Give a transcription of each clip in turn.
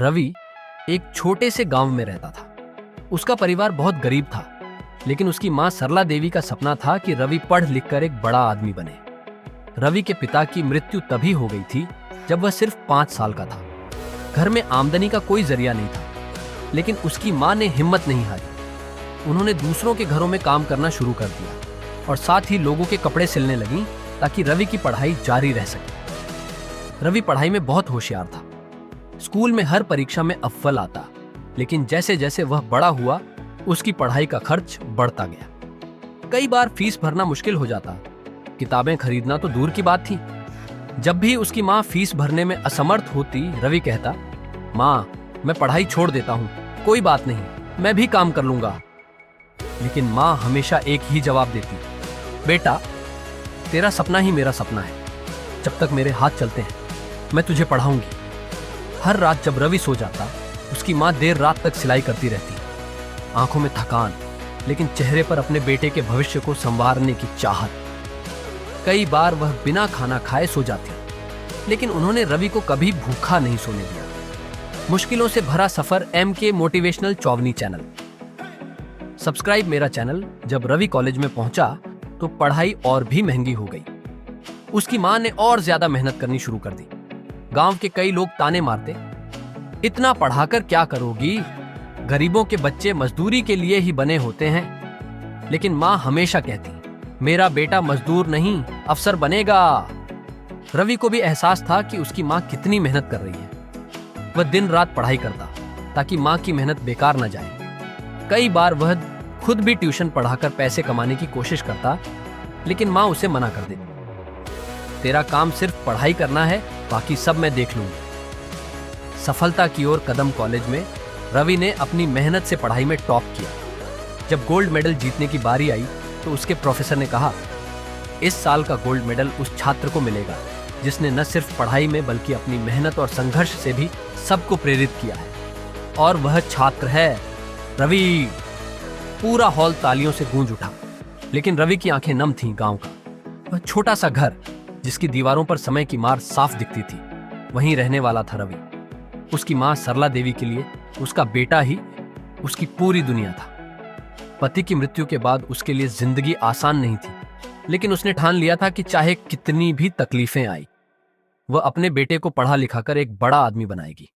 रवि एक छोटे से गांव में रहता था। उसका परिवार बहुत गरीब था, लेकिन उसकी मां सरला देवी का सपना था कि रवि पढ़ लिख कर एक बड़ा आदमी बने। रवि के पिता की मृत्यु तभी हो गई थी जब वह सिर्फ 5 साल का था। घर में आमदनी का कोई जरिया नहीं था, लेकिन उसकी मां ने हिम्मत नहीं हारी। उन्होंने दूसरों के घरों में काम करना शुरू कर दिया और साथ ही लोगों के कपड़े सिलने लगी ताकि रवि की पढ़ाई जारी रह सके। रवि पढ़ाई में बहुत होशियार था। स्कूल में हर परीक्षा में अव्वल आता, लेकिन जैसे जैसे वह बड़ा हुआ उसकी पढ़ाई का खर्च बढ़ता गया। कई बार फीस भरना मुश्किल हो जाता, किताबें खरीदना तो दूर की बात थी। जब भी उसकी माँ फीस भरने में असमर्थ होती, रवि कहता, माँ मैं पढ़ाई छोड़ देता हूँ, कोई बात नहीं, मैं भी काम कर लूंगा। लेकिन माँ हमेशा एक ही जवाब देती, बेटा तेरा सपना ही मेरा सपना है, जब तक मेरे हाथ चलते हैं मैं तुझे पढ़ाऊंगी। हर रात जब रवि सो जाता, उसकी माँ देर रात तक सिलाई करती रहती, आंखों में थकान, लेकिन चेहरे पर अपने बेटे के भविष्य को संवारने की चाहत। कई बार वह बिना खाना खाए सो जाती, लेकिन उन्होंने रवि को कभी भूखा नहीं सोने दिया। मुश्किलों से भरा सफर MK मोटिवेशनल चौवनी चैनल। सब्सक्राइब मेरा चैनल। जब रवि कॉलेज में पहुंचा तो पढ़ाई और भी महंगी हो गई। उसकी मां ने और ज्यादा मेहनत करनी शुरू कर दी। गांव के कई लोग ताने मारते, इतना पढ़ाकर क्या करोगी, गरीबों के बच्चे मजदूरी के लिए ही बने होते हैं। लेकिन मां हमेशा कहती, मेरा बेटा मजदूर नहीं अफसर बनेगा। रवि को भी एहसास था कि उसकी मां कितनी मेहनत कर रही है। वह दिन रात पढ़ाई करता ताकि मां की मेहनत बेकार न जाए। कई बार वह खुद भी ट्यूशन पढ़ाकर पैसे कमाने की कोशिश करता, लेकिन मां उसे मना कर देती, तेरा काम सिर्फ पढ़ाई करना है, बाकी सब मैं देख लूंगी। सफलता की ओर कदम। कॉलेज में रवि ने अपनी मेहनत से पढ़ाई में टॉप किया। जब गोल्ड मेडल जीतने की बारी आई तो उसके प्रोफेसर ने कहा, इस साल का गोल्ड मेडल उस छात्र को मिलेगा जिसने न सिर्फ पढ़ाई में बल्कि अपनी मेहनत और संघर्ष से भी सबको प्रेरित किया है। और वह छात्र है रवि। पूरा हॉल तालियों से गूंज उठा, लेकिन रवि की आंखें नम थीं। गांव का वह छोटा सा घर, जिसकी दीवारों पर समय की मार साफ दिखती थी, वहीं रहने वाला था रवि। उसकी मां सरला देवी के लिए उसका बेटा ही उसकी पूरी दुनिया था। पति की मृत्यु के बाद उसके लिए जिंदगी आसान नहीं थी, लेकिन उसने ठान लिया था कि चाहे कितनी भी तकलीफें आई, वह अपने बेटे को पढ़ा लिखाकर एक बड़ा आदमी बनाएगी।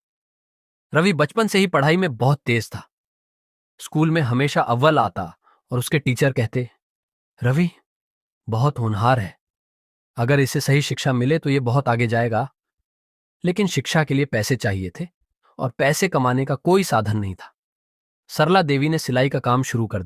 रवि बचपन से ही पढ़ाई में बहुत तेज था। स्कूल में हमेशा अव्वल आता और उसके टीचर कहते, रवि बहुत होनहार है, अगर इसे सही शिक्षा मिले तो ये बहुत आगे जाएगा। लेकिन शिक्षा के लिए पैसे चाहिए थे और पैसे कमाने का कोई साधन नहीं था। सरला देवी ने सिलाई का काम शुरू कर दिया।